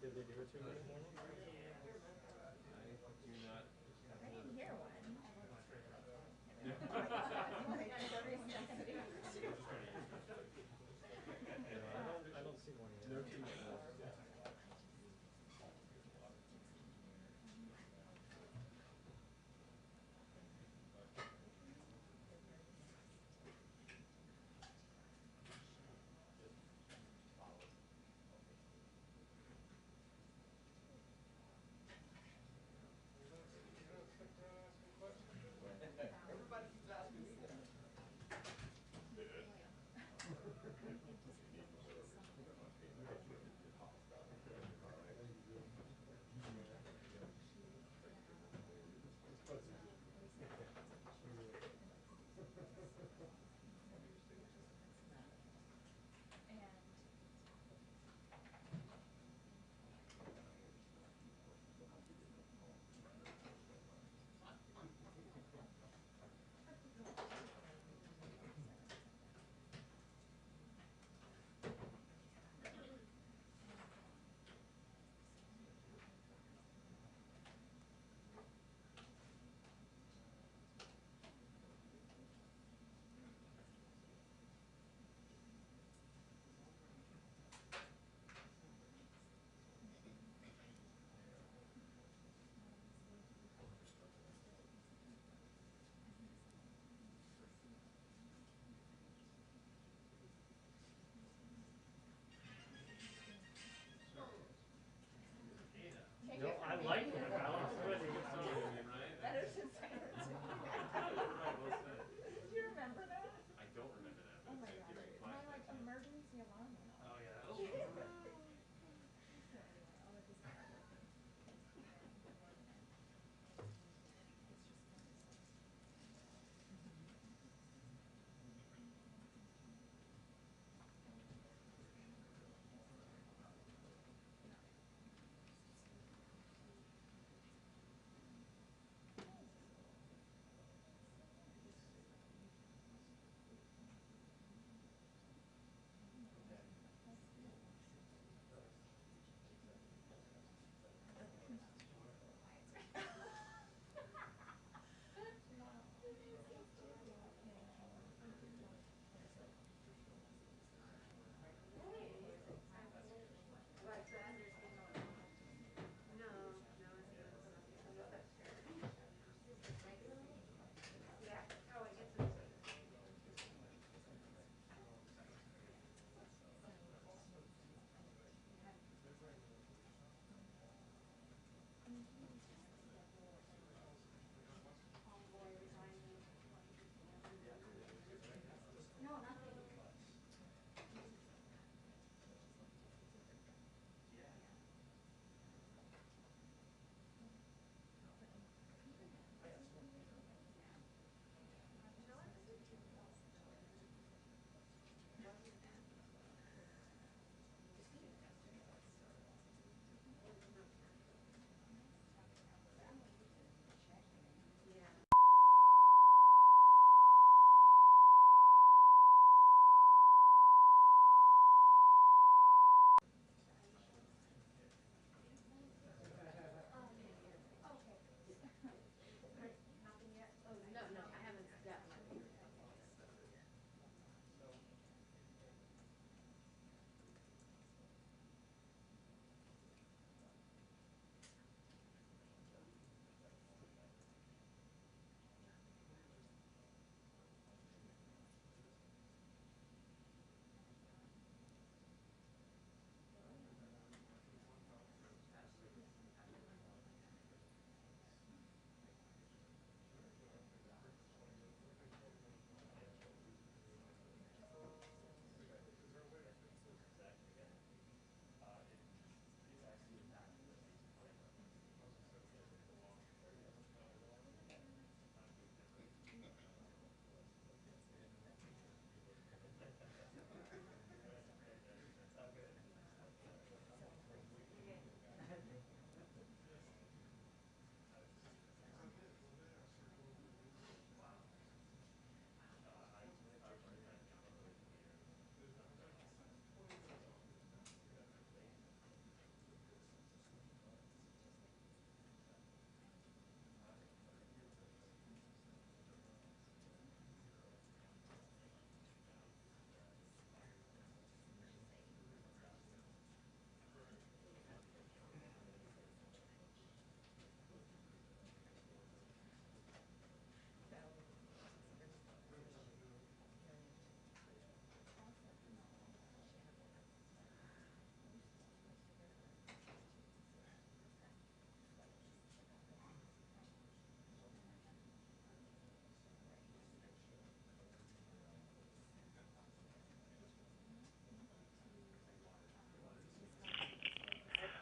Did they do it to me in the morning? I do not. I didn't hear one. I don't see one yet. No TV. Everybody keeps asking me that.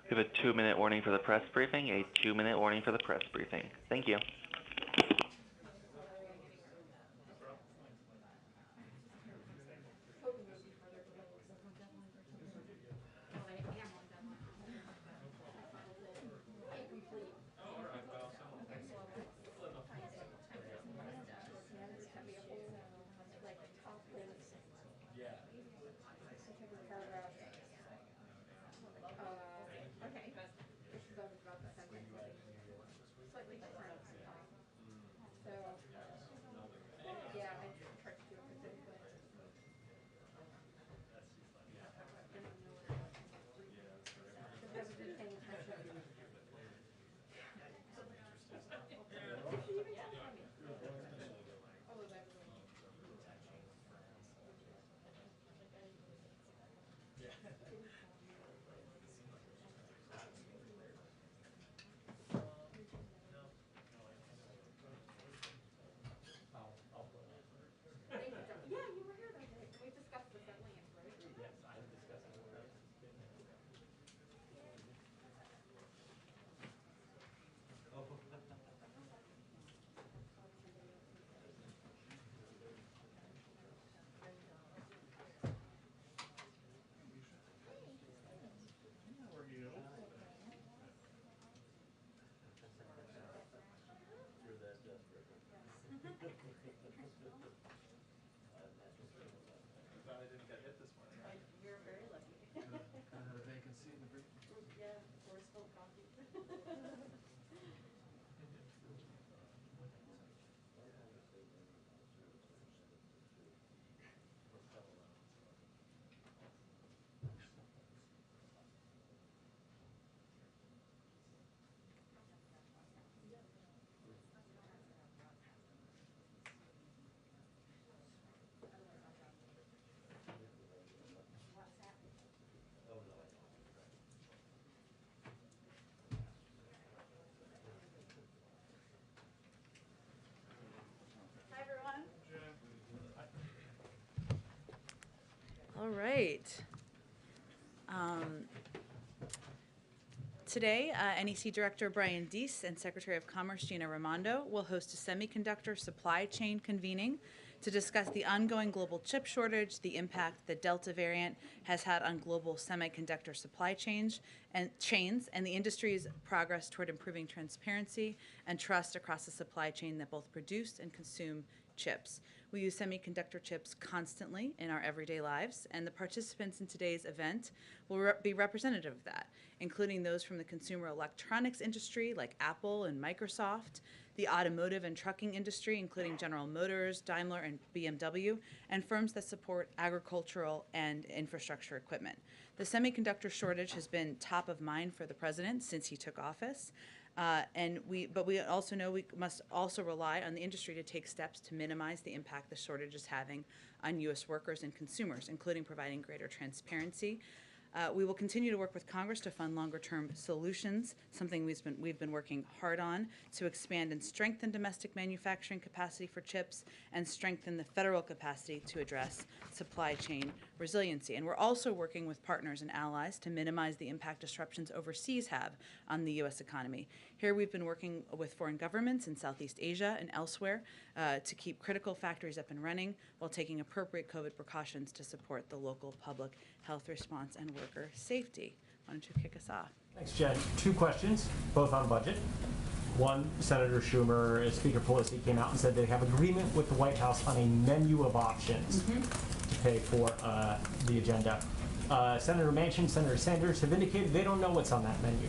We have a 2-minute warning for the press briefing. A 2-minute warning for the press briefing. Thank you. All right. Today, NEC Director Brian Deese and Secretary of Commerce Gina Raimondo will host a semiconductor supply chain convening to discuss the ongoing global chip shortage, the impact the Delta variant has had on global semiconductor supply chains, and the industry's progress toward improving transparency and trust across the supply chain that both produce and consume chips. We use semiconductor chips constantly in our everyday lives, and the participants in today's event will be representative of that, including those from the consumer electronics industry like Apple and Microsoft, the automotive and trucking industry, including General Motors, Daimler, and BMW, and firms that support agricultural and infrastructure equipment. The semiconductor shortage has been top of mind for the president since he took office. But we also know we must also rely on the industry to take steps to minimize the impact the shortage is having on U.S. workers and consumers, including providing greater transparency. We will continue to work with Congress to fund longer-term solutions, something we've been working hard on, to expand and strengthen domestic manufacturing capacity for chips and strengthen the federal capacity to address supply chain resiliency. And we're also working with partners and allies to minimize the impact disruptions overseas have on the U.S. economy. Here we've been working with foreign governments in Southeast Asia and elsewhere to keep critical factories up and running while taking appropriate COVID precautions to support the local public health response and worker safety. Why don't you kick us off? Thanks, Jen. 2 questions, both on budget. One, Senator Schumer, as Speaker Pelosi came out and said they have agreement with the White House on a menu of options to pay for the agenda. Senator Manchin, Senator Sanders have indicated they don't know what's on that menu.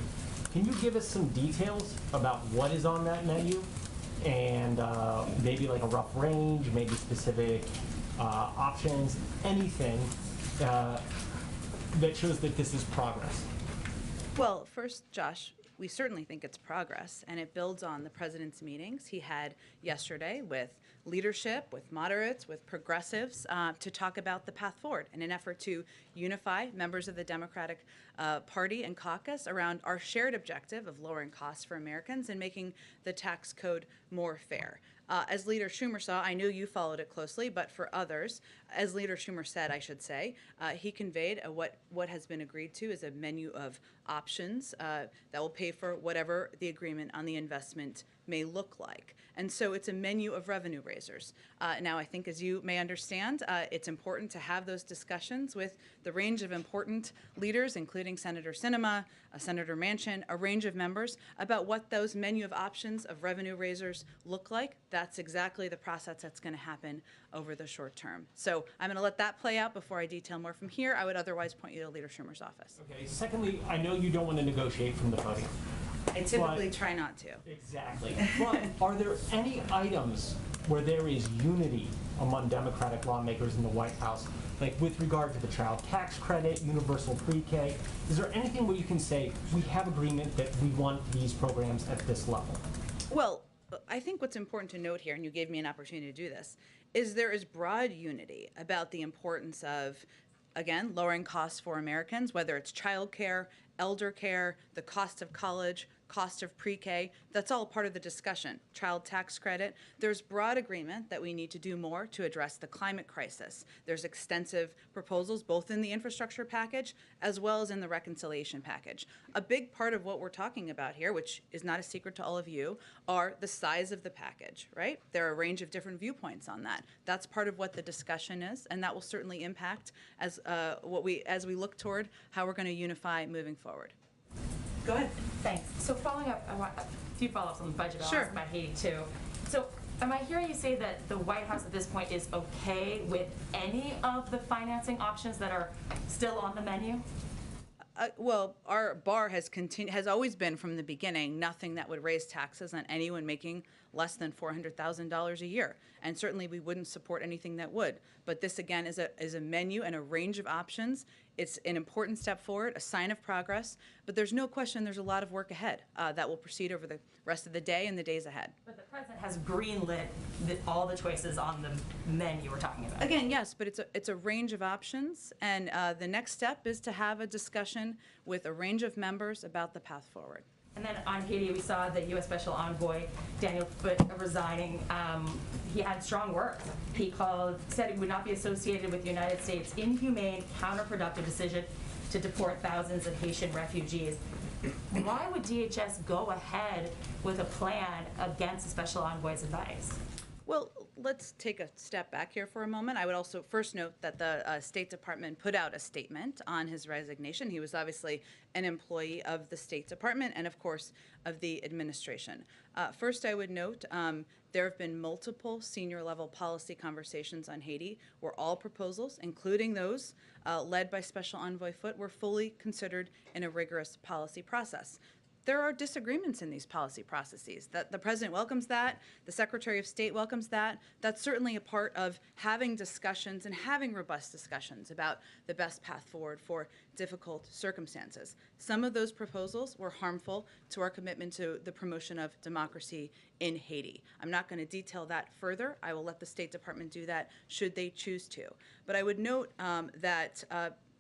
Can you give us some details about what is on that menu and maybe like a rough range, maybe specific options, anything that shows that this is progress? Well, first, Josh, we certainly think it's progress, and it builds on the president's meetings he had yesterday with leadership, with moderates, with progressives, to talk about the path forward in an effort to unify members of the Democratic Party and caucus around our shared objective of lowering costs for Americans and making the tax code more fair. As Leader Schumer saw, I know you followed it closely, but for others, as Leader Schumer said, I should say, he conveyed what has been agreed to is a menu of options that will pay for whatever the agreement on the investment may look like. And so it's a menu of revenue raisers. Now, I think as you may understand, it's important to have those discussions with the range of important leaders, including Senator Sinema, Senator Manchin, a range of members, about what those menu of options of revenue raisers look like. That's exactly the process that's going to happen over the short term. So I'm going to let that play out before I detail more from here. I would otherwise point you to Leader Schumer's office. Okay, secondly, I know you don't want to negotiate from the podium. I typically try not to. Exactly. But are there any items where there is unity among Democratic lawmakers in the White House, like with regard to the child tax credit, universal pre-K? Is there anything where you can say, we have agreement that we want these programs at this level? Well, I think what's important to note here, and you gave me an opportunity to do this, is there is broad unity about the importance of, again, lowering costs for Americans, whether it's child care, elder care, the cost of college, cost of pre-K, that's all part of the discussion. Child tax credit, there's broad agreement that we need to do more to address the climate crisis. There's extensive proposals both in the infrastructure package as well as in the reconciliation package. A big part of what we're talking about here, which is not a secret to all of you, are the size of the package, right? There are a range of different viewpoints on that. That's part of what the discussion is, and that will certainly impact as we look toward how we're going to unify moving forward. Go ahead. Thanks. So following up, I want a few follow-ups on the budget. I'll Sure. ask about Haiti too. So am I hearing you say that the White House at this point is okay with any of the financing options that are still on the menu? Well, our bar has always been from the beginning nothing that would raise taxes on anyone making less than $400,000 a year, and certainly we wouldn't support anything that would. But this again is a menu and a range of options. It's an important step forward, a sign of progress, but there's no question there's a lot of work ahead that will proceed over the rest of the day and the days ahead. But the president has greenlit all the choices on the menu we're talking about. Again, yes, but it's a range of options, and the next step is to have a discussion with a range of members about the path forward. And then on Haiti, we saw the U.S. Special Envoy, Daniel Foote, resigning. He had strong words. He said he would not be associated with the United States' inhumane, counterproductive decision to deport thousands of Haitian refugees. Why would DHS go ahead with a plan against the Special Envoy's advice? Well, let's take a step back here for a moment. I would also first note that the State Department put out a statement on his resignation. He was obviously an employee of the State Department and, of course, of the administration. First, I would note there have been multiple senior-level policy conversations on Haiti where all proposals, including those led by Special Envoy Foote, were fully considered in a rigorous policy process. There are disagreements in these policy processes. That the president welcomes that, the Secretary of State welcomes that. That's certainly a part of having discussions and having robust discussions about the best path forward for difficult circumstances. Some of those proposals were harmful to our commitment to the promotion of democracy in Haiti. I'm not going to detail that further. I will let the State Department do that should they choose to. But I would note that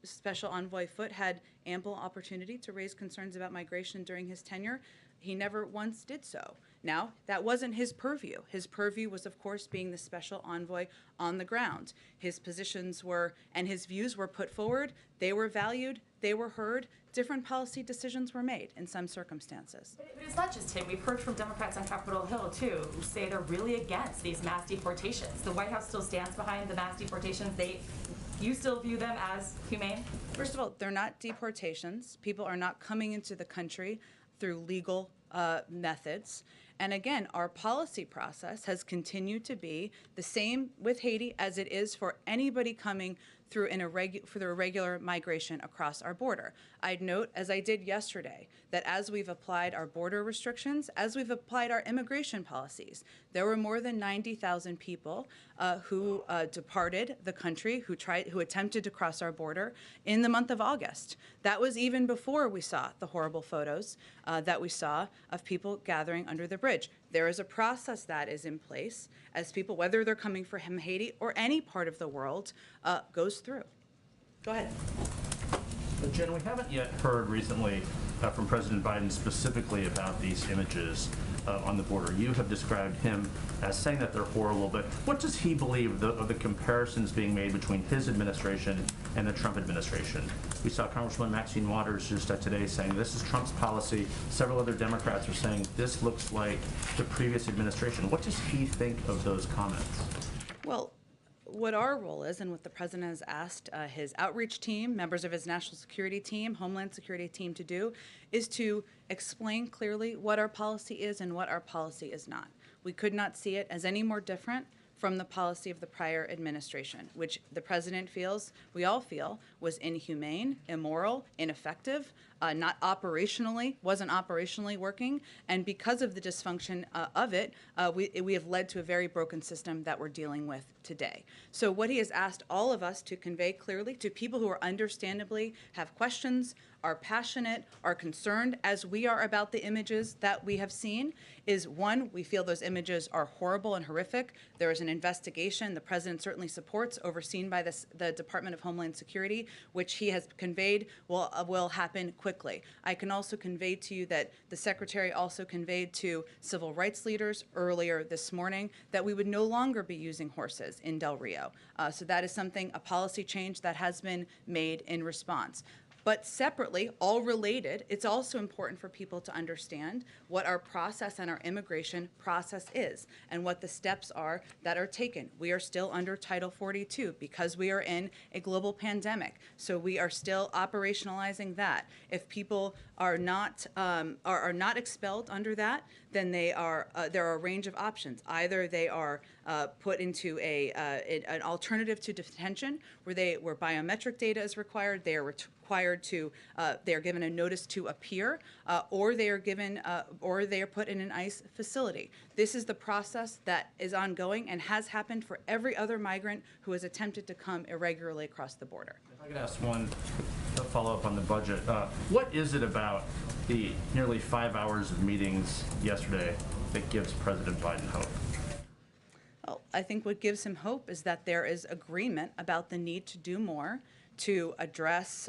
Special Envoy Foote had ample opportunity to raise concerns about migration during his tenure. He never once did so. Now, that wasn't his purview. His purview was, of course, being the special envoy on the ground. His positions were, and his views were put forward. They were valued. They were heard. Different policy decisions were made in some circumstances. But it's not just him. We've heard from Democrats on Capitol Hill, too, who say they're really against these mass deportations. The White House still stands behind the mass deportations. You still view them as humane? First of all, they're not deportations. People are not coming into the country through legal methods. And again, our policy process has continued to be the same with Haiti as it is for anybody coming through irregular migration across our border. I'd note, as I did yesterday, that as we've applied our border restrictions, as we've applied our immigration policies, there were more than 90,000 people who departed the country, who attempted to cross our border in the month of August. That was even before we saw the horrible photos that we saw of people gathering under the bridge. There is a process that is in place as people, whether they're coming from Haiti or any part of the world, goes through. Go ahead. Jen, we haven't yet heard recently from President Biden specifically about these images. on the border. You have described him as saying that they're horrible, but what does he believe of the comparisons being made between his administration and the Trump administration? We saw Congresswoman Maxine Waters just today saying this is Trump's policy. Several other Democrats are saying this looks like the previous administration. What does he think of those comments? Well, what our role is, and what the president has asked his outreach team, members of his national security team, Homeland Security team to do, is to explain clearly what our policy is and what our policy is not. We could not see it as any more different from the policy of the prior administration, which the president feels, we all feel, was inhumane, immoral, ineffective, wasn't operationally working, and because of the dysfunction of it, we have led to a very broken system that we're dealing with today. So what he has asked all of us to convey clearly to people who are understandably have questions, are passionate, are concerned, as we are about the images that we have seen, is one, we feel those images are horrible and horrific. There is an investigation the president certainly supports, overseen by the Department of Homeland Security, which he has conveyed will happen quickly. I can also convey to you that the secretary also conveyed to civil rights leaders earlier this morning that we would no longer be using horses in Del Rio. So that is something, a policy change that has been made in response. But separately, all related, it's also important for people to understand what our process and our immigration process is and what the steps are that are taken. We are still under Title 42 because we are in a global pandemic. So we are still operationalizing that. If people are not expelled under that, then they are there are a range of options. Either they are put into an alternative to detention, where biometric data is required. They are required to they are given a notice to appear, or they are put in an ICE facility. This is the process that is ongoing and has happened for every other migrant who has attempted to come irregularly across the border. If I could ask one follow-up on the budget. What is it about the nearly 5 hours of meetings yesterday that gives President Biden hope? Well, I think what gives him hope is that there is agreement about the need to do more to address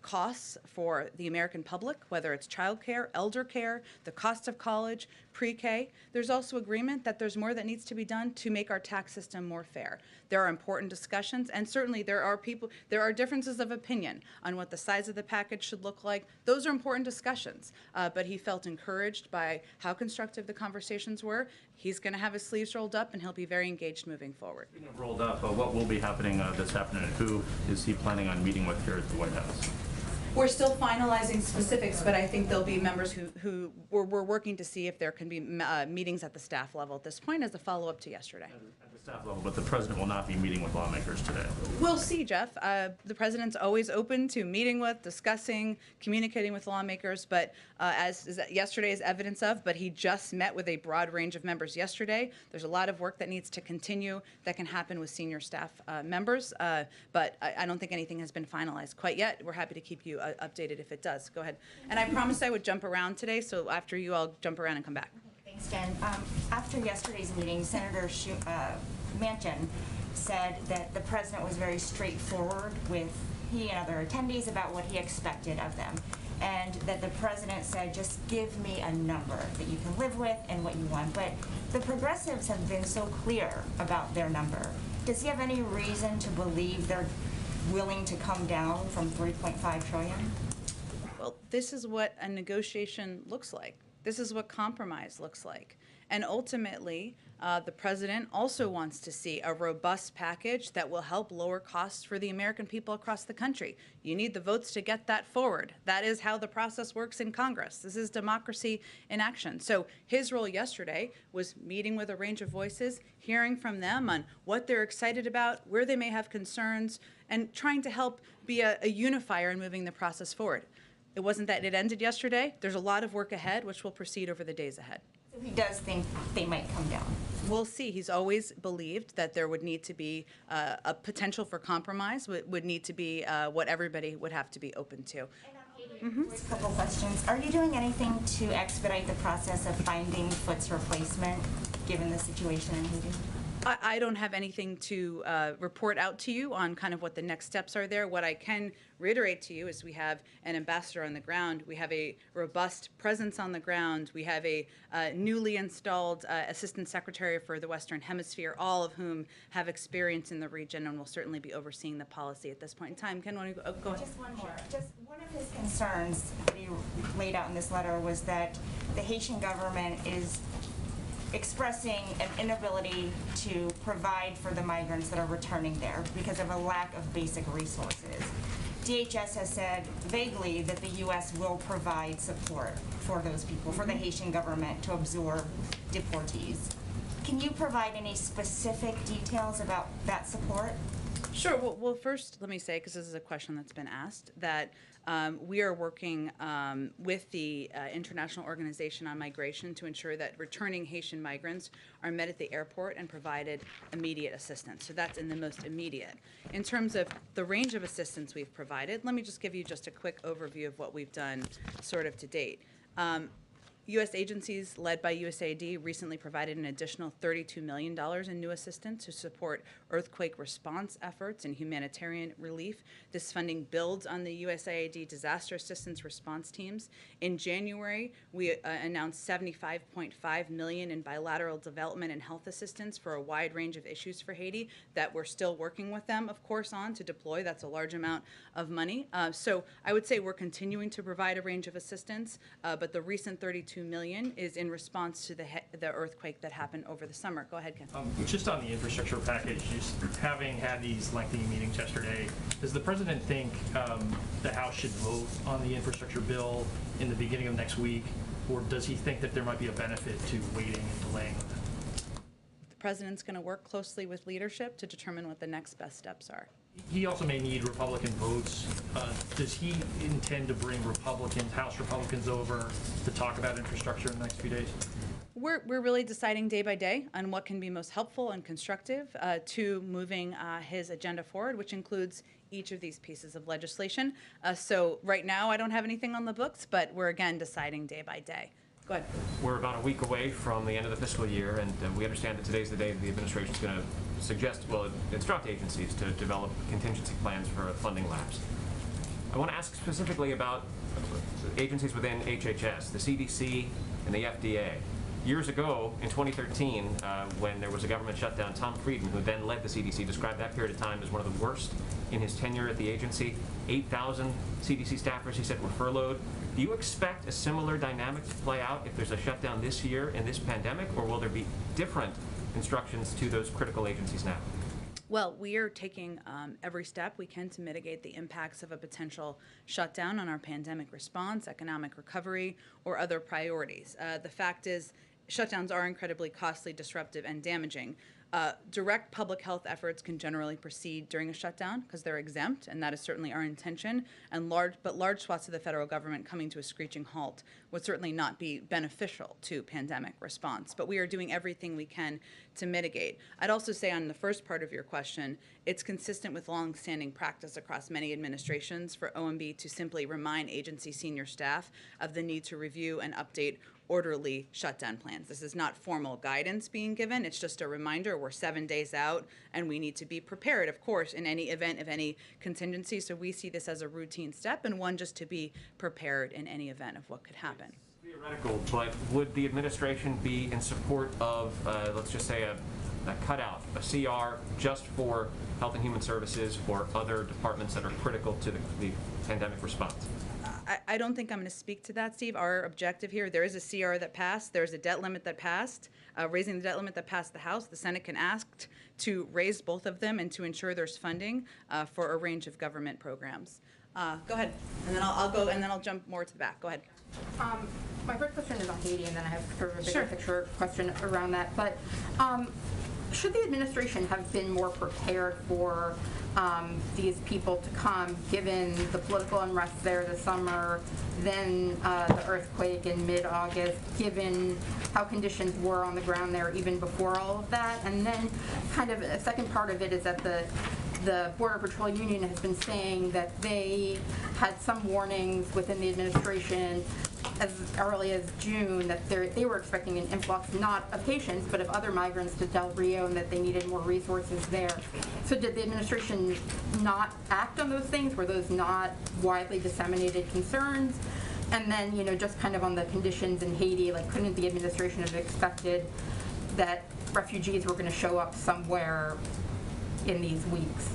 costs for the American public, whether it's childcare, elder care, the cost of college, pre-K. There's also agreement that there's more that needs to be done to make our tax system more fair. There are important discussions, and certainly there are differences of opinion on what the size of the package should look like. Those are important discussions, but he felt encouraged by how constructive the conversations were. He's going to have his sleeves rolled up, and he'll be very engaged moving forward. Speaking of rolled up, what will be happening this afternoon? Who is he planning on meeting with here at the White House? We're still finalizing specifics, but I think there'll be members who we're working to see if there can be meetings at the staff level at this point as a follow-up to yesterday. At the staff level, but the president will not be meeting with lawmakers today. We'll see, Jeff. The president's always open to meeting with, discussing, communicating with lawmakers, but as yesterday is evidence of, but he just met with a broad range of members yesterday. There's a lot of work that needs to continue that can happen with senior staff members, but I don't think anything has been finalized quite yet. We're happy to keep you updated if it does. Go ahead. And I promised I would jump around today, so after you, I'll jump around and come back. Thanks, Jen. After yesterday's meeting, Senator Manchin said that the president was very straightforward with he and other attendees about what he expected of them, and that the president said, just give me a number that you can live with and what you want. But the progressives have been so clear about their number. Does he have any reason to believe they're willing to come down from $3.5 trillion? Well, this is what a negotiation looks like. This is what compromise looks like. And ultimately, the president also wants to see a robust package that will help lower costs for the American people across the country. You need the votes to get that forward. That is how the process works in Congress. This is democracy in action. So his role yesterday was meeting with a range of voices, hearing from them on what they're excited about, where they may have concerns, and trying to help be a unifier in moving the process forward. It wasn't that it ended yesterday. There's a lot of work ahead, which will proceed over the days ahead. So he does think they might come down. We'll see. He's always believed that there would need to be a potential for compromise, would need to be what everybody would have to be open to. A couple questions. Are you doing anything to expedite the process of finding Foot's replacement, given the situation in Haiti? I don't have anything to report out to you on kind of what the next steps are there. What I can reiterate to you is we have an ambassador on the ground. We have a robust presence on the ground. We have a newly installed assistant secretary for the Western Hemisphere, all of whom have experience in the region and will certainly be overseeing the policy at this point in time. Ken, want to go ahead? Just one more. Just one of his concerns that he laid out in this letter was that the Haitian government is expressing an inability to provide for the migrants that are returning there because of a lack of basic resources. DHS has said vaguely that the U.S. will provide support for those people, for the Haitian government to absorb deportees. Can you provide any specific details about that support? Sure. Well, first, let me say, because this is a question that's been asked, that we are working with the International Organization on Migration to ensure that returning Haitian migrants are met at the airport and provided immediate assistance. So that's in the most immediate. In terms of the range of assistance we've provided, let me just give you just a quick overview of what we've done sort of to date. U.S. agencies led by USAID recently provided an additional $32 million in new assistance to support earthquake response efforts and humanitarian relief. This funding builds on the USAID disaster assistance response teams. In January, we announced $75.5 million in bilateral development and health assistance for a wide range of issues for Haiti that we're still working with them, of course, on to deploy. That's a large amount of money. So I would say we're continuing to provide a range of assistance, but the recent $32 million is in response to the earthquake that happened over the summer. Go ahead, Ken. Just on the infrastructure package, just having had these lengthy meetings yesterday, does the president think the House should vote on the infrastructure bill in the beginning of next week, or does he think that there might be a benefit to waiting and delaying that? The president's going to work closely with leadership to determine what the next best steps are. He also may need Republican votes. Does he intend to bring House Republicans over to talk about infrastructure in the next few days? We're really deciding day by day on what can be most helpful and constructive to moving his agenda forward, which includes each of these pieces of legislation. So right now I don't have anything on the books, but we're again deciding day by day. Go ahead. We're about a week away from the end of the fiscal year, and we understand that today's the day that the administration is going to instruct agencies to develop contingency plans for a funding lapse. I want to ask specifically about agencies within HHS, the CDC and the FDA. Years ago, in 2013, when there was a government shutdown, Tom Friedman, who then led the CDC, described that period of time as one of the worst in his tenure at the agency. 8,000 CDC staffers, he said, were furloughed. Do you expect a similar dynamic to play out if there's a shutdown this year in this pandemic, or will there be different instructions to those critical agencies now? Well, we are taking every step we can to mitigate the impacts of a potential shutdown on our pandemic response, economic recovery, or other priorities. The fact is, shutdowns are incredibly costly, disruptive, and damaging. Direct public health efforts can generally proceed during a shutdown because they're exempt, and that is certainly our intention. And large swaths of the federal government coming to a screeching halt would certainly not be beneficial to pandemic response. But we are doing everything we can to mitigate. I'd also say on the first part of your question, it's consistent with long-standing practice across many administrations for OMB to simply remind agency senior staff of the need to review and update orderly shutdown plans. This is not formal guidance being given. It's just a reminder we're 7 days out and we need to be prepared, of course, in any event of any contingency. So we see this as a routine step and one just to be prepared in any event of what could happen. It's theoretical, but would the administration be in support of, let's just say, a cutout, a CR, just for Health and Human Services or other departments that are critical to the pandemic response? I don't think I'm going to speak to that, Steve. Our objective here, there is a CR that passed. There's a debt limit that passed. Raising the debt limit that passed the House, the Senate can ask to raise both of them and to ensure there's funding for a range of government programs. Go ahead, and then I'll jump more to the back. Go ahead. My first question is on Haiti, and then I have sort of a bigger Sure. picture question around that. But should the administration have been more prepared for these people to come, given the political unrest there this summer, then the earthquake in mid-August, given how conditions were on the ground there even before all of that? And then kind of a second part of it is that the Border Patrol Union has been saying that they had some warnings within the administration as early as June that they were expecting an influx, not of patients, but of other migrants to Del Rio, and that they needed more resources there. So did the administration not act on those things? Were those not widely disseminated concerns? And then, just kind of on the conditions in Haiti, like, couldn't the administration have expected that refugees were going to show up somewhere in these weeks?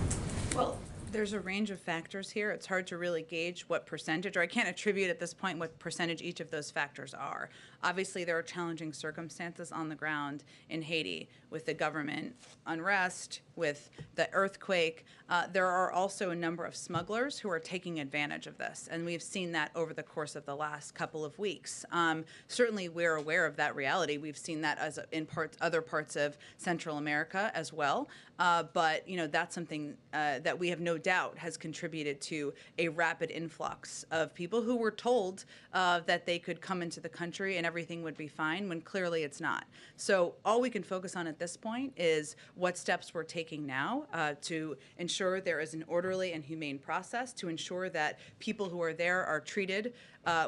Well, there's a range of factors here. It's hard to really gauge what percentage, or I can't attribute at this point what percentage each of those factors are. Obviously, there are challenging circumstances on the ground in Haiti with the government unrest, with the earthquake. There are also a number of smugglers who are taking advantage of this, and we've seen that over the course of the last couple of weeks. Certainly, we're aware of that reality. We've seen that in other parts of Central America as well. But that's something that we have no doubt has contributed to a rapid influx of people who were told that they could come into the country and everything would be fine, when clearly it's not. So all we can focus on at this point is what steps we're taking now to ensure there is an orderly and humane process, to ensure that people who are there are treated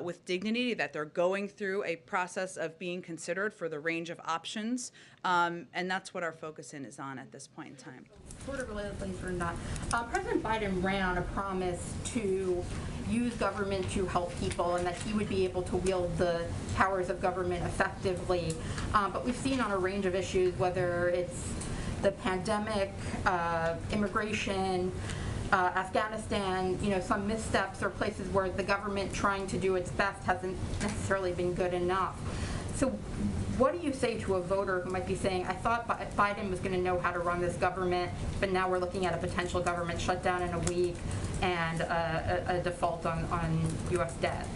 with dignity, that they're going through a process of being considered for the range of options, and that's what our focus is on at this point in time. Sort of related things or not. President Biden ran on a promise to use government to help people and that he would be able to wield the powers of government effectively. But we've seen on a range of issues, whether it's the pandemic, immigration, Afghanistan, some missteps or places where the government trying to do its best hasn't necessarily been good enough. So what do you say to a voter who might be saying, I thought Biden was going to know how to run this government, but now we're looking at a potential government shutdown in a week and a default on U.S. debt?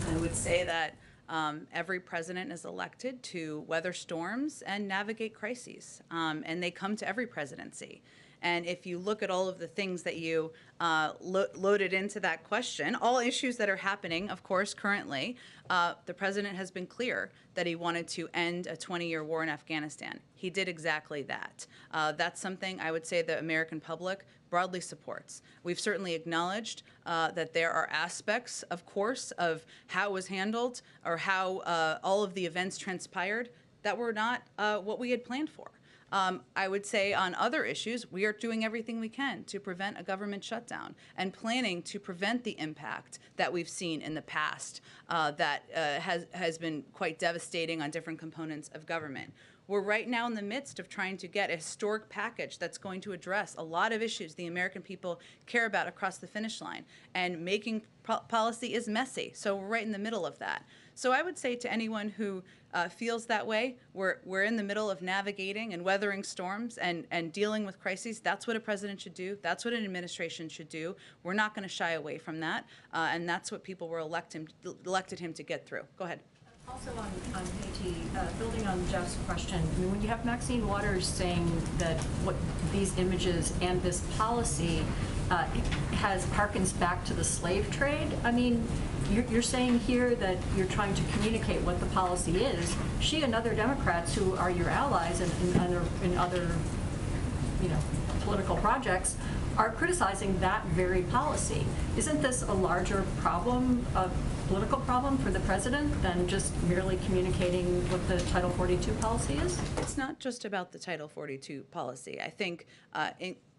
I would say that every president is elected to weather storms and navigate crises, and they come to every presidency. And if you look at all of the things that you loaded into that question, all issues that are happening, of course, currently, the president has been clear that he wanted to end a 20-year war in Afghanistan. He did exactly that. That's something I would say the American public broadly supports. We've certainly acknowledged that there are aspects, of course, of how it was handled or how all of the events transpired that were not what we had planned for. I would say on other issues, we are doing everything we can to prevent a government shutdown and planning to prevent the impact that we've seen in the past that has been quite devastating on different components of government. We're right now in the midst of trying to get a historic package that's going to address a lot of issues the American people care about across the finish line. And making policy is messy, so we're right in the middle of that. So I would say to anyone who feels that way, we're in the middle of navigating and weathering storms and dealing with crises. That's what a president should do. That's what an administration should do. We're not going to shy away from that, and that's what people were elected him to get through. Go ahead. Also on Haiti, building on Jeff's question, I mean, when you have Maxine Waters saying that what these images and this policy harkens back to the slave trade, I mean, you're saying here that you're trying to communicate what the policy is. She and other Democrats who are your allies in other political projects are criticizing that very policy. Isn't this a larger problem, a political problem for the president than just merely communicating what the Title 42 policy is? It's not just about the Title 42 policy. I think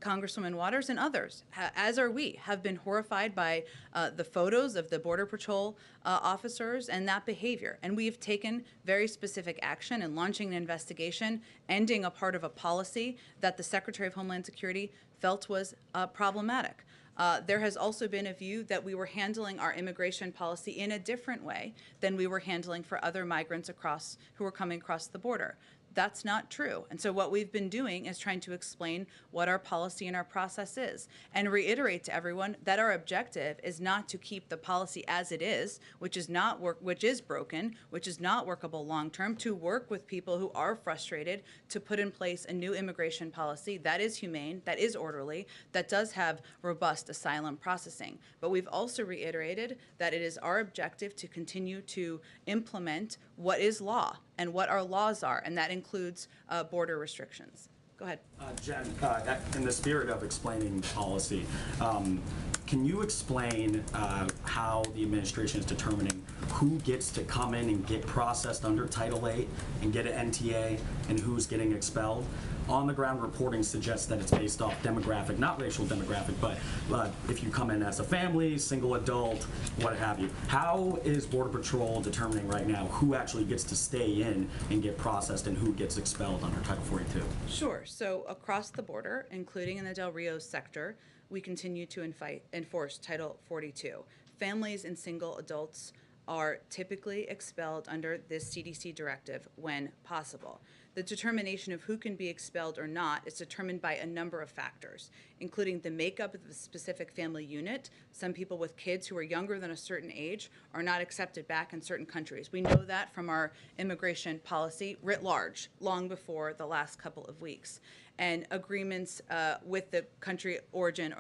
Congresswoman Waters and others, as are we, have been horrified by the photos of the Border Patrol officers and that behavior. And we have taken very specific action in launching an investigation, ending a part of a policy that the Secretary of Homeland Security felt was problematic. There has also been a view that we were handling our immigration policy in a different way than we were handling for other migrants who were coming across the border. That's not true. And so what we've been doing is trying to explain what our policy and our process is and reiterate to everyone that our objective is not to keep the policy as it is, which is broken, which is not workable long term, to work with people who are frustrated to put in place a new immigration policy that is humane, that is orderly, that does have robust asylum processing. But we've also reiterated that it is our objective to continue to implement what is law and what our laws are, and that includes border restrictions. Go ahead. Jen, in the spirit of explaining policy, can you explain how the administration is determining who gets to come in and get processed under Title VIII and get an NTA and who's getting expelled? On-the-ground reporting suggests that it's based off demographic, not racial demographic, but if you come in as a family, single adult, what have you. How is Border Patrol determining right now who actually gets to stay in and get processed and who gets expelled under Title 42? Sure. So across the border, including in the Del Rio sector, we continue to enforce Title 42. Families and single adults are typically expelled under this CDC directive when possible. The determination of who can be expelled or not is determined by a number of factors, including the makeup of the specific family unit. Some people with kids who are younger than a certain age are not accepted back in certain countries. We know that from our immigration policy writ large, long before the last couple of weeks. And agreements with the country origin,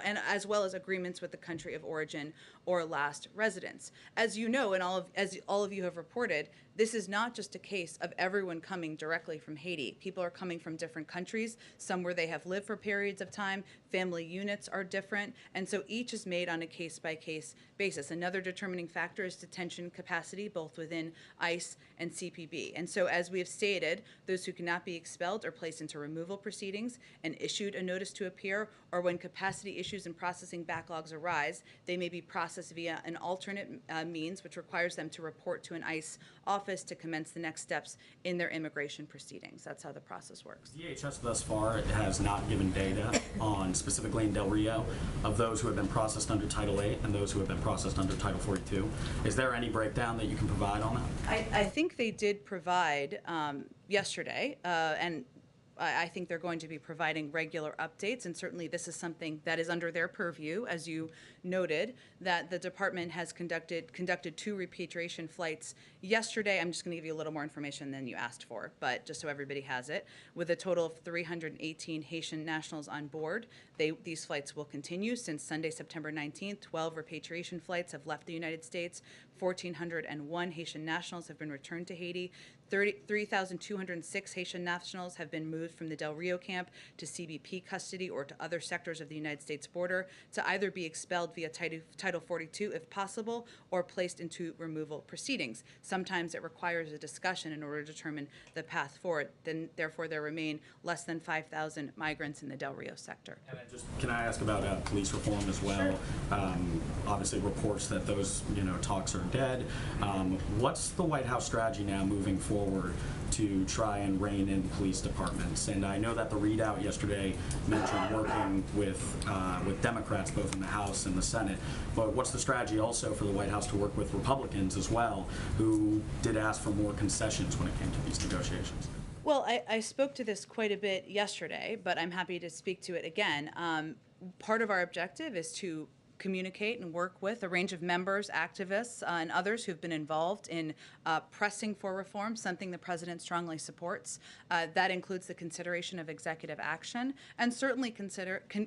and as well as agreements with the country of origin or last residence. As you know, and as all of you have reported, this is not just a case of everyone coming directly from Haiti. People are coming from different countries, some where they have lived for periods of time. Family units are different, and so each is made on a case-by-case basis. Another determining factor is detention capacity, both within ICE and CPB. And so, as we have stated, those who cannot be expelled are placed into removal proceedings and issued a notice to appear, or when capacity issues and processing backlogs arise, they may be processed via an alternate means, which requires them to report to an ICE office to commence the next steps in their immigration proceedings. That's how the process works. DHS thus far has not given data on, specifically in Del Rio, of those who have been processed under Title VIII and those who have been processed under Title 42. Is there any breakdown that you can provide on that? I think they did provide yesterday, and I think they're going to be providing regular updates, and certainly this is something that is under their purview. As you noted, that the department has conducted 2 repatriation flights yesterday. I'm just going to give you a little more information than you asked for, but just so everybody has it. With a total of 318 Haitian nationals on board, these flights will continue since Sunday, September 19th. 12 repatriation flights have left the United States. 1,401 Haitian nationals have been returned to Haiti. 3,206 Haitian nationals have been moved from the Del Rio camp to CBP custody or to other sectors of the United States border to either be expelled via Title 42 if possible or placed into removal proceedings. Sometimes it requires a discussion in order to determine the path forward. Then, therefore, there remain less than 5,000 migrants in the Del Rio sector. Can I ask about police reform as well? Sure. Obviously, reports that those talks are dead. What's the White House strategy now moving forward to try and rein in police departments? And I know that the readout yesterday mentioned working with Democrats both in the House and the Senate. But what's the strategy also for the White House to work with Republicans as well, who did ask for more concessions when it came to these negotiations? Well, I spoke to this quite a bit yesterday, but I'm happy to speak to it again. Part of our objective is to communicate and work with a range of members, activists, and others who've been involved in pressing for reform, something the president strongly supports. That includes the consideration of executive action, and certainly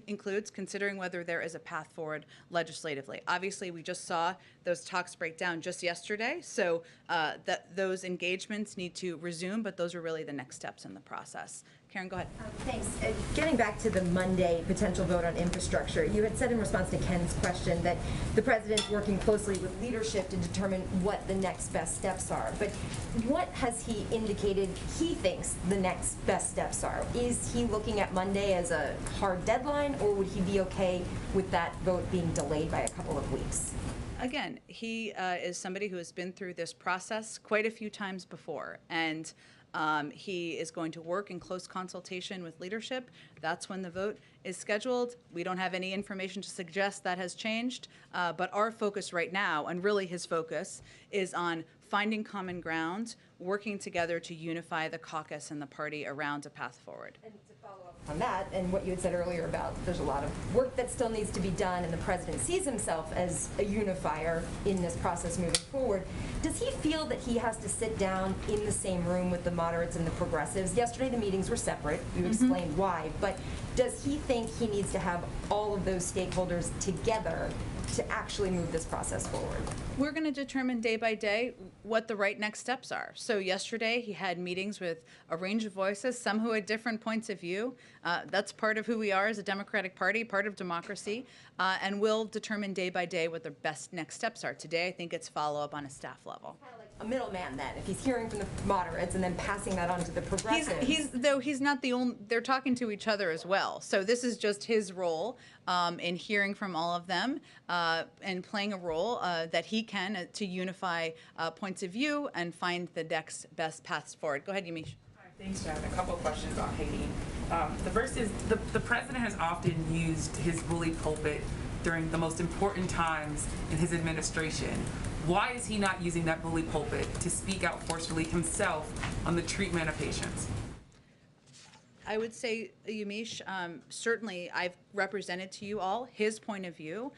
includes considering whether there is a path forward legislatively. Obviously, we just saw those talks break down just yesterday, so those engagements need to resume, but those are really the next steps in the process. Karen, go ahead. Thanks. Getting back to the Monday potential vote on infrastructure, you had said in response to Ken's question that the president's working closely with leadership to determine what the next best steps are. But what has he indicated he thinks the next best steps are? Is he looking at Monday as a hard deadline, or would he be okay with that vote being delayed by a couple of weeks? Again, he is somebody who has been through this process quite a few times before, and he is going to work in close consultation with leadership. That's when the vote is scheduled. We don't have any information to suggest that has changed, but our focus right now, and really his focus, is on finding common ground, working together to unify the caucus and the party around a path forward. And to follow up on that, and what you had said earlier about there's a lot of work that still needs to be done, and the president sees himself as a unifier in this process moving forward, does he feel that he has to sit down in the same room with the moderates and the progressives? Yesterday the meetings were separate. You explained why, but does he think he needs to have all of those stakeholders together to actually move this process forward? We're going to determine day by day what the right next steps are. So yesterday he had meetings with a range of voices, some who had different points of view. That's part of who we are as a Democratic Party, part of democracy, and we'll determine day by day what the best next steps are. Today I think it's follow-up on a staff level. Kind of like a middleman then, if he's hearing from the moderates and then passing that on to the progressives. He's not the only, they're talking to each other as well. So this is just his role in hearing from all of them and playing a role that he can to unify points of view and find the next best paths forward. Go ahead, Yamiche. Hi, thanks, Jen. A couple of questions about Haiti. The first is the president has often used his bully pulpit during the most important times in his administration. Why is he not using that bully pulpit to speak out forcefully himself on the treatment of patients? I would say, Yamiche, certainly I've represented to you all his point of view.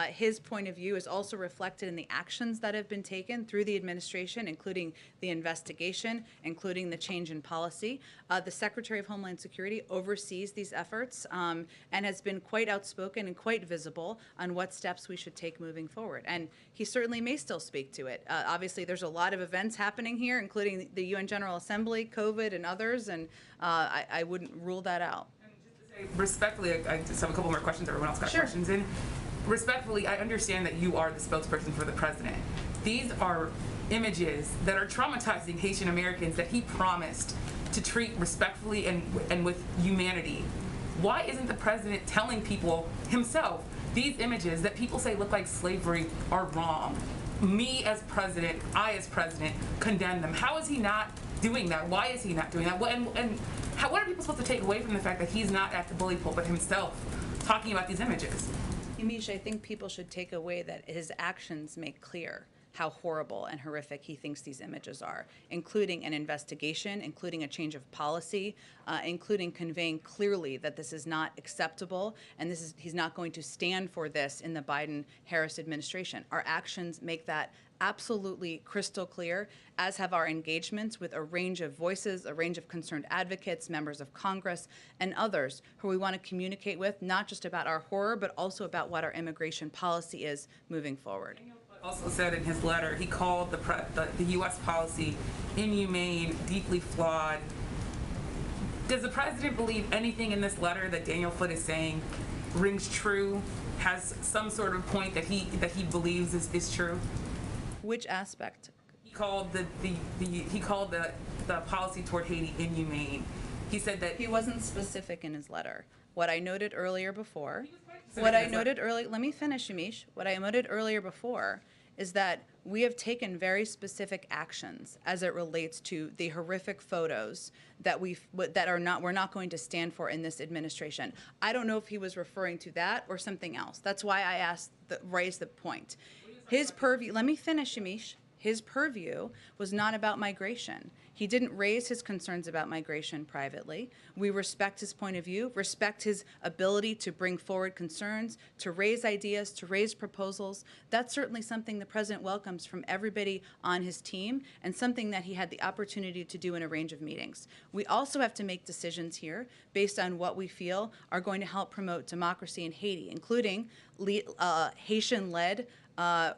His point of view is also reflected in the actions that have been taken through the administration, including the investigation, including the change in policy. The Secretary of Homeland Security oversees these efforts and has been quite outspoken and quite visible on what steps we should take moving forward. And he certainly may still speak to it. Obviously, there's a lot of events happening here, including the UN General Assembly, COVID, and others, and I wouldn't rule that out. And just to say, respectfully, I just have a couple more questions. Everyone else got Sure. questions in. Respectfully, I understand that you are the spokesperson for the president. These are images that are traumatizing Haitian Americans that he promised to treat respectfully and with humanity. Why isn't the president telling people himself these images that people say look like slavery are wrong? Me as president, I as president, condemn them. How is he not doing that? Why is he not doing that? What are people supposed to take away from the fact that he's not at the bully pulpit himself talking about these images? Yamiche, I think people should take away that his actions make clear how horrible and horrific he thinks these images are, including an investigation, including a change of policy, including conveying clearly that this is not acceptable and he's not going to stand for this in the Biden-Harris administration. Our actions make that absolutely crystal clear, as have our engagements with a range of voices, a range of concerned advocates, members of Congress, and others who we want to communicate with, not just about our horror, but also about what our immigration policy is moving forward. Also said in his letter, he called the U.S. policy inhumane, deeply flawed. Does the president believe anything in this letter that Daniel Foote is saying rings true, has some sort of point that he believes is true? Which aspect? He called the policy toward Haiti inhumane. He said that he wasn't specific in his letter. What I noted earlier before, What I let me finish, Yamiche. What I noted earlier before is that we have taken very specific actions as it relates to the horrific photos that we're not going to stand for in this administration. I don't know if he was referring to that or something else. That's why I raised the point. His purview, let me finish, Yamiche. His purview was not about migration. He didn't raise his concerns about migration privately. We respect his point of view, respect his ability to bring forward concerns, to raise ideas, to raise proposals. That's certainly something the president welcomes from everybody on his team and something that he had the opportunity to do in a range of meetings. We also have to make decisions here based on what we feel are going to help promote democracy in Haiti, including Haitian-led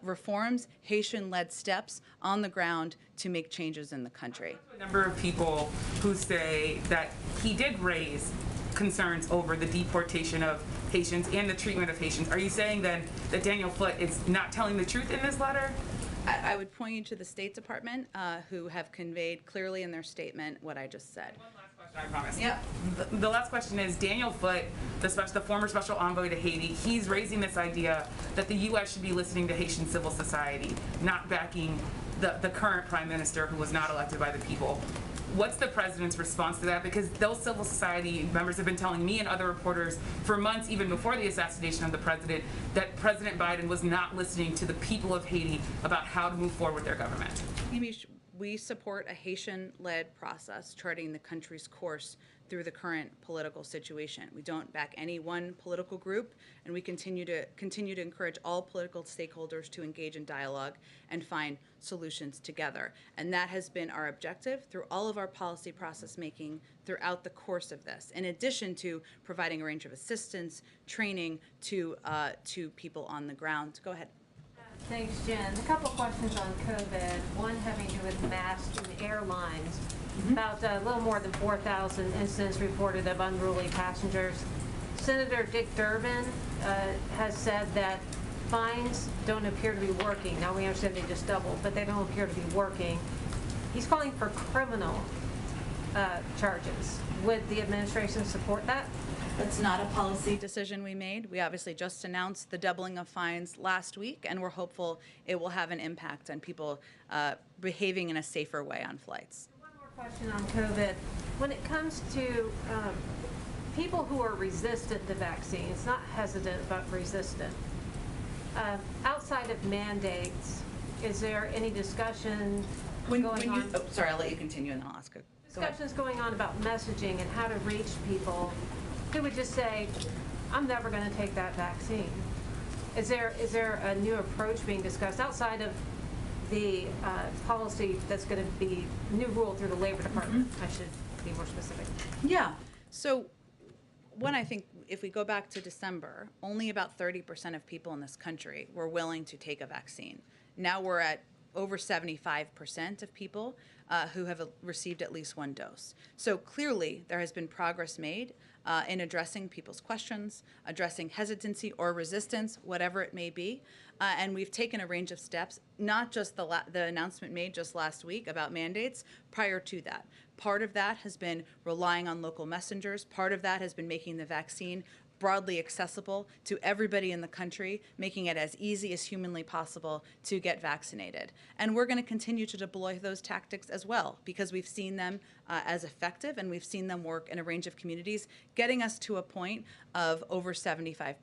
reforms, Haitian-led steps on the ground to make changes in the country. a number of people who say that he did raise concerns over the deportation of Haitians and the treatment of Haitians. Are you saying then that Daniel Foote is not telling the truth in this letter? I would point you to the State Department, who have conveyed clearly in their statement what I just said. One last question, I promise. Yep. The last question is, Daniel Foote, the former special envoy to Haiti, he's raising this idea that the U.S. should be listening to Haitian civil society, not backing the current prime minister who was not elected by the people. What's the president's response to that? Because those civil society members have been telling me and other reporters for months, even before the assassination of the president, that President Biden was not listening to the people of Haiti about how to move forward with their government. We support a Haitian-led process charting the country's course through the current political situation. We don't back any one political group, and we continue to encourage all political stakeholders to engage in dialogue and find solutions together. And that has been our objective through all of our policy process making throughout the course of this, in addition to providing a range of assistance, training to people on the ground. Go ahead. Thanks, Jen. A couple questions on COVID. One having to do with masks and airlines. About a little more than 4,000 incidents reported of unruly passengers. Senator Dick Durbin has said that fines don't appear to be working. Now we understand they just doubled, but they don't appear to be working. He's calling for criminal charges. Would the administration support that? That's not a policy decision we made. We obviously just announced the doubling of fines last week, and we're hopeful it will have an impact on people behaving in a safer way on flights. One more question on COVID. When it comes to people who are resistant to vaccines, not hesitant, but resistant, outside of mandates, is there any discussion going on? Oh, sorry, I'll let you continue and then I'll ask a Discussions going on about messaging and how to reach people who would just say, I'm never going to take that vaccine. Is there a new approach being discussed outside of the policy that's going to be new rule through the Labor Department? I should be more specific. Yeah. So one, I think if we go back to December, only about 30% of people in this country were willing to take a vaccine. Now we're at over 75% of people who have received at least one dose. So clearly there has been progress made in addressing people's questions, addressing hesitancy or resistance, whatever it may be. And we've taken a range of steps, not just the announcement made just last week about mandates, prior to that. Part of that has been relying on local messengers. Part of that has been making the vaccine broadly accessible to everybody in the country, making it as easy as humanly possible to get vaccinated. And we're going to continue to deploy those tactics as well, because we've seen them as effective, and we've seen them work in a range of communities, getting us to a point of over 75%.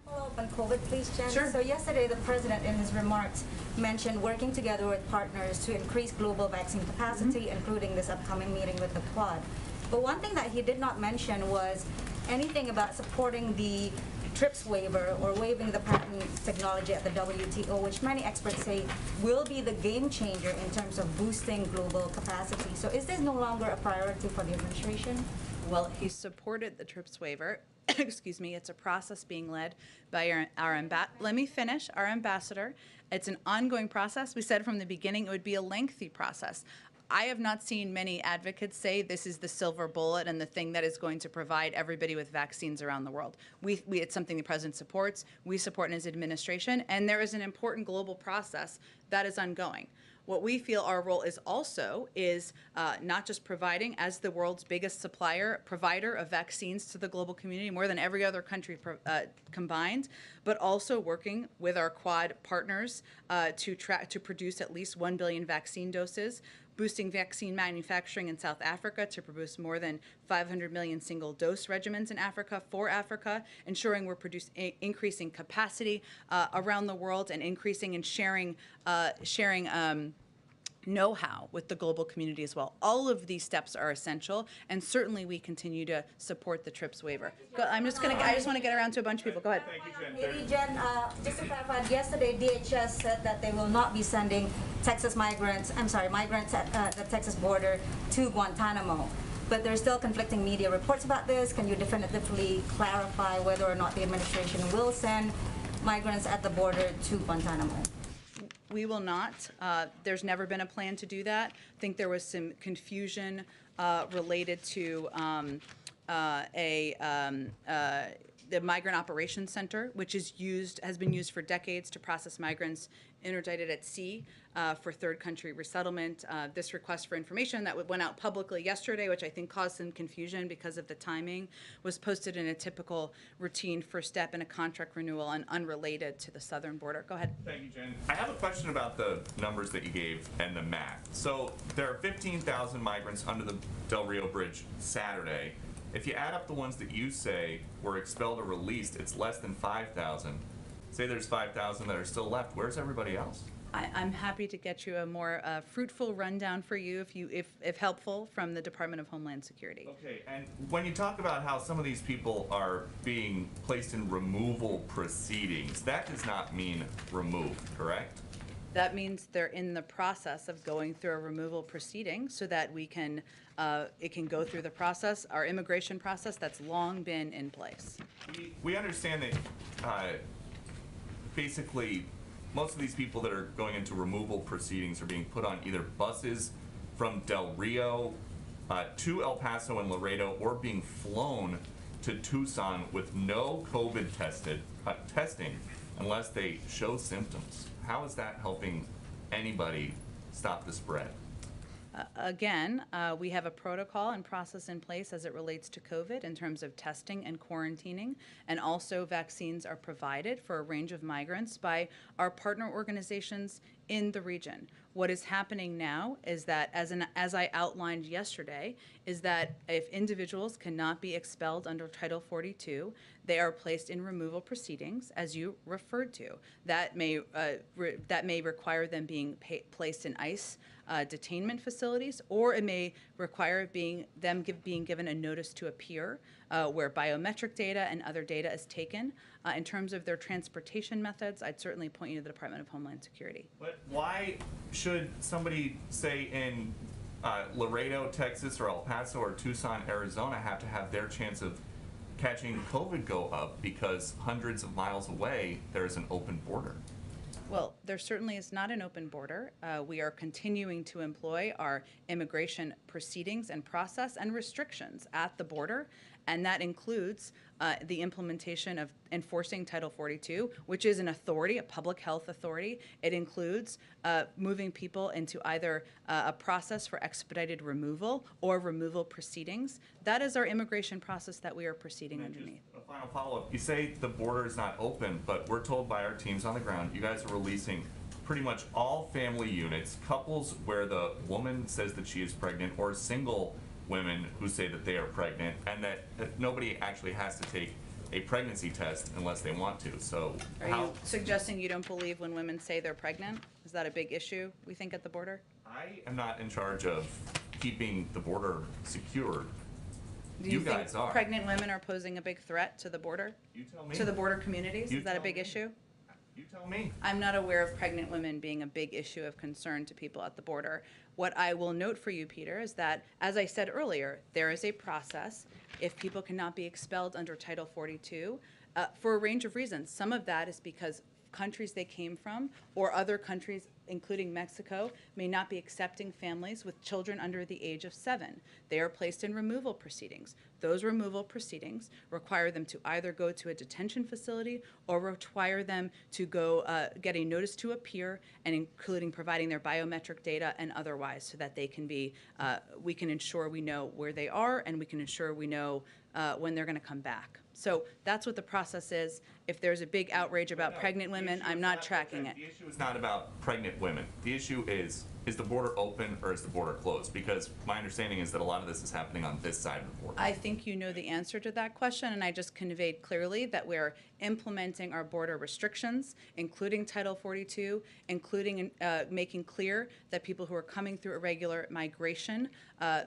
Follow up on COVID, please, Jen. Sure. So yesterday, the president, in his remarks, mentioned working together with partners to increase global vaccine capacity, including this upcoming meeting with the Quad. But one thing that he did not mention was anything about supporting the TRIPS waiver or waiving the patent technology at the WTO, which many experts say will be the game changer in terms of boosting global capacity. So is this no longer a priority for the administration? Well, he supported the TRIPS waiver. Excuse me, it's a process being led by our ambassador. It's an ongoing process. We said from the beginning it would be a lengthy process. I have not seen many advocates say this is the silver bullet and the thing that is going to provide everybody with vaccines around the world. It's something the president supports, we support in his administration, and there is an important global process that is ongoing. What we feel our role is also is not just providing, as the world's biggest provider of vaccines to the global community, more than every other country combined, but also working with our Quad partners to produce at least 1 billion vaccine doses, boosting vaccine manufacturing in South Africa to produce more than 500 million single-dose regimens in Africa for Africa, ensuring we're increasing capacity around the world and increasing and sharing know-how with the global community as well. All of these steps are essential, and certainly we continue to support the TRIPS waiver. I just want to get around to a bunch of people. Go ahead. Thank you, Jen. Maybe, Jen, just to clarify, yesterday DHS said that they will not be sending migrants at the Texas border to Guantanamo. But there's still conflicting media reports about this. Can you definitively clarify whether or not the administration will send migrants at the border to Guantanamo? We will not. There's never been a plan to do that. I think there was some confusion related to the Migrant Operations Center, which has been used for decades to process migrants interdicted at sea for third country resettlement. This request for information that went out publicly yesterday, which I think caused some confusion because of the timing, was posted in a typical routine first step in a contract renewal and unrelated to the southern border. Go ahead. Thank you, Jen. I have a question about the numbers that you gave and the math. So there are 15,000 migrants under the Del Rio Bridge Saturday. If you add up the ones that you say were expelled or released, it's less than 5,000. Say there's 5,000 that are still left. Where's everybody else? I'm happy to get you a more fruitful rundown for you, if helpful, from the Department of Homeland Security. Okay, and when you talk about how some of these people are being placed in removal proceedings, that does not mean removed, correct? That means they're in the process of going through a removal proceeding so that it can go through the process, our immigration process that's long been in place. We understand that basically most of these people that are going into removal proceedings are being put on either buses from Del Rio to El Paso and Laredo, or being flown to Tucson with no COVID testing unless they show symptoms. How is that helping anybody stop the spread? Again, we have a protocol and process in place as it relates to COVID in terms of testing and quarantining, and also vaccines are provided for a range of migrants by our partner organizations in the region. What is happening now is that, as I outlined yesterday, is that if individuals cannot be expelled under Title 42, they are placed in removal proceedings, as you referred to. That may require them being placed in ICE detainment facilities, or it may require being given a notice to appear, where biometric data and other data is taken. In terms of their transportation methods, I'd certainly point you to the Department of Homeland Security. But why should somebody, say, in Laredo, Texas, or El Paso, or Tucson, Arizona, have to have their chance of catching COVID go up because hundreds of miles away there is an open border? Well, there certainly is not an open border. We are continuing to employ our immigration proceedings and process and restrictions at the border, and that includes the implementation of enforcing Title 42, which is an authority, a public health authority. It includes moving people into either a process for expedited removal or removal proceedings. That is our immigration process that we are proceeding underneath. A final follow-up. You say the border is not open, but we're told by our teams on the ground, you guys are releasing pretty much all family units, couples where the woman says that she is pregnant, or single women who say that they are pregnant, and that nobody actually has to take a pregnancy test unless they want to. So Are you suggesting you don't believe when women say they're pregnant? Is that a big issue, we think, at the border? I am not in charge of keeping the border secured. Do you guys think are. pregnant women are posing a big threat to the border? You tell me. To the border communities? You Is that a tell big me. issue? You tell me. I'm not aware of pregnant women being a big issue of concern to people at the border. What I will note for you, Peter, is that, as I said earlier, there is a process if people cannot be expelled under Title 42 for a range of reasons. Some of that is because countries they came from or other countries, including Mexico, may not be accepting families with children under the age of 7. They are placed in removal proceedings. Those removal proceedings require them to either go to a detention facility or require them to go get a notice to appear, and including providing their biometric data and otherwise, so that they can be, we can ensure we know where they are, and we can ensure we know when they're going to come back. So that's what the process is. If there's a big outrage about pregnant women, I'm not tracking it. The issue is not about pregnant women. The issue is the border open or is the border closed? Because my understanding is that a lot of this is happening on this side of the border. I think you know the answer to that question, and I just conveyed clearly that we're implementing our border restrictions, including Title 42, including making clear that people who are coming through irregular migration,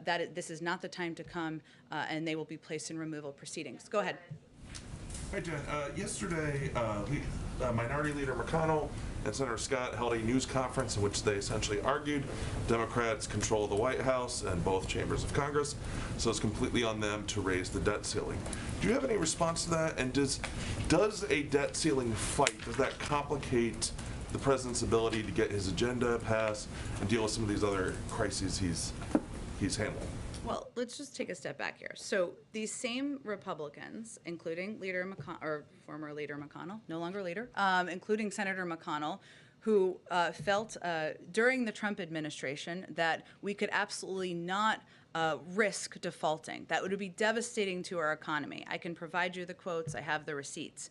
this is not the time to come, and they will be placed in removal proceedings. Go ahead. Hi, Jen. Yesterday, Minority Leader McConnell and Senator Scott held a news conference in which they essentially argued Democrats control the White House and both chambers of Congress, so it's completely on them to raise the debt ceiling. Do you have any response to that? And does a debt ceiling fight, does that complicate the president's ability to get his agenda passed and deal with some of these other crises he's handling? Well, let's just take a step back here. So these same Republicans, including Leader McConnell, or former Leader McConnell, no longer leader, including Senator McConnell, who felt during the Trump administration that we could absolutely not risk defaulting. That would be devastating to our economy. I can provide you the quotes. I have the receipts.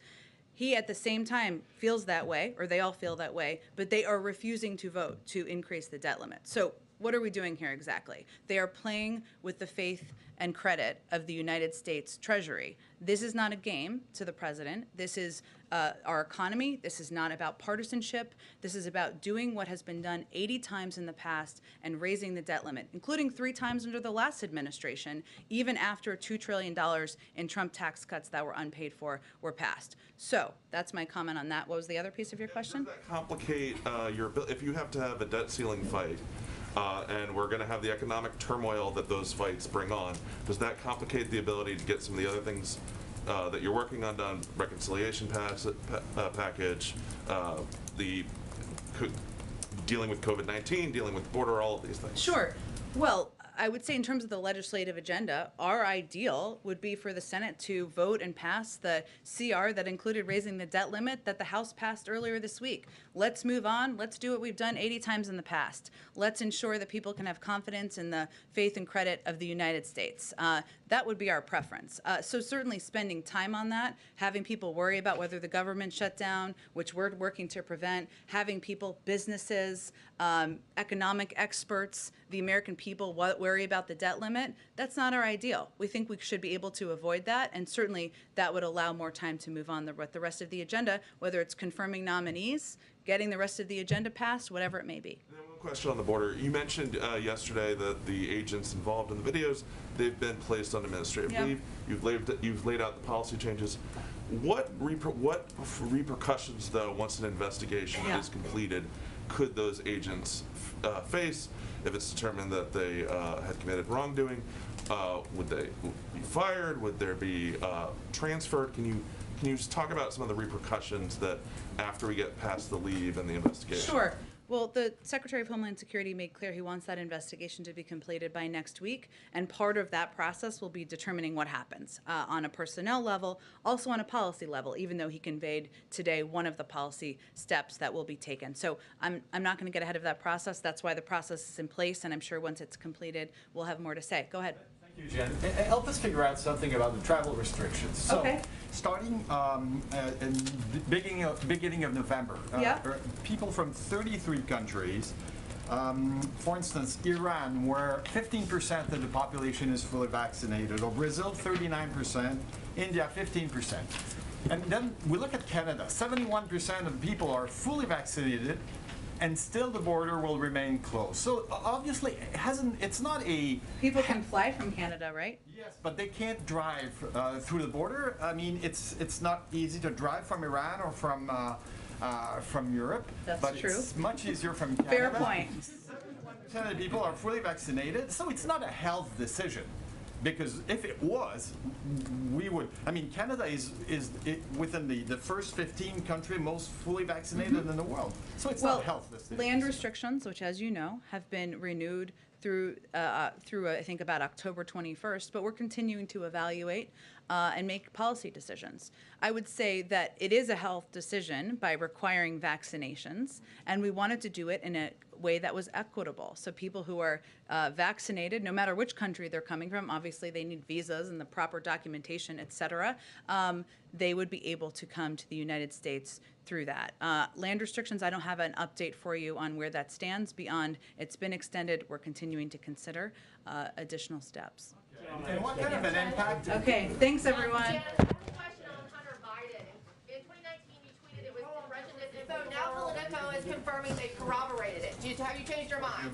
He, at the same time, feels that way, or they all feel that way, but they are refusing to vote to increase the debt limit. So what are we doing here exactly? They are playing with the faith and credit of the United States Treasury. This is not a game to the president. This is our economy. This is not about partisanship. This is about doing what has been done 80 times in the past and raising the debt limit, including 3 times under the last administration, even after $2 trillion in Trump tax cuts that were unpaid for were passed. So that's my comment on that. What was the other piece of your question? Does that complicate if you have to have a debt ceiling fight, and we're going to have the economic turmoil that those fights bring on, does that complicate the ability to get some of the other things that you're working on done, reconciliation package, the dealing with COVID-19, dealing with the border, all of these things? Sure. Well, I would say in terms of the legislative agenda, our ideal would be for the Senate to vote and pass the CR that included raising the debt limit that the House passed earlier this week. Let's move on. Let's do what we've done 80 times in the past. Let's ensure that people can have confidence in the faith and credit of the United States. That would be our preference. So certainly spending time on that, having people worry about whether the government shut down, which we're working to prevent, having people, businesses, economic experts, the American people worry about the debt limit, that's not our ideal. We think we should be able to avoid that, and certainly that would allow more time to move on with the rest of the agenda, whether it's confirming nominees, getting the rest of the agenda passed, whatever it may be. And then one question on the border. You mentioned yesterday that the agents involved in the videos, they've been placed on administrative leave. You've laid out the policy changes. What repercussions, though, once an investigation is completed, could those agents face if it's determined that they had committed wrongdoing? Would they be fired? Would there be transferred? Can you just talk about some of the repercussions that after we get past the leave and the investigation? Sure. Well, the Secretary of Homeland Security made clear he wants that investigation to be completed by next week, and part of that process will be determining what happens on a personnel level, also on a policy level, even though he conveyed today one of the policy steps that will be taken. So I'm not going to get ahead of that process. That's why the process is in place, and I'm sure once it's completed, we'll have more to say. Go ahead. Thank you, Jen. Help us figure out something about the travel restrictions. So, starting in the beginning of November, people from 33 countries, for instance, Iran, where 15% of the population is fully vaccinated, or Brazil, 39%, India, 15%. And then we look at Canada, 71% of people are fully vaccinated, and still the border will remain closed. So obviously, it's not a... People can fly from Canada, right? Yes, but they can't drive through the border. I mean, it's not easy to drive from Iran or from Europe. That's true. It's much easier from Canada. Fair point. 71% of the people are fully vaccinated, so it's not a health decision. Because if it was, we would. I mean, Canada is within the first 15 country most fully vaccinated in the world. So it's not a health decision. Land restrictions, which, as you know, have been renewed through I think about October 21st, but we're continuing to evaluate and make policy decisions. I would say that it is a health decision by requiring vaccinations, and we wanted to do it in a way that was equitable. So people who are vaccinated, no matter which country they're coming from, obviously they need visas and the proper documentation, et cetera, they would be able to come to the United States through that. Land restrictions, I don't have an update for you on where that stands beyond it's been extended. We're continuing to consider additional steps. And what kind of an impact? Okay, thanks everyone. Jen, I have a question on Hunter Biden. In 2019, you tweeted it was prejudice, and so now Politico is confirming they corroborated it. Have you changed your mind?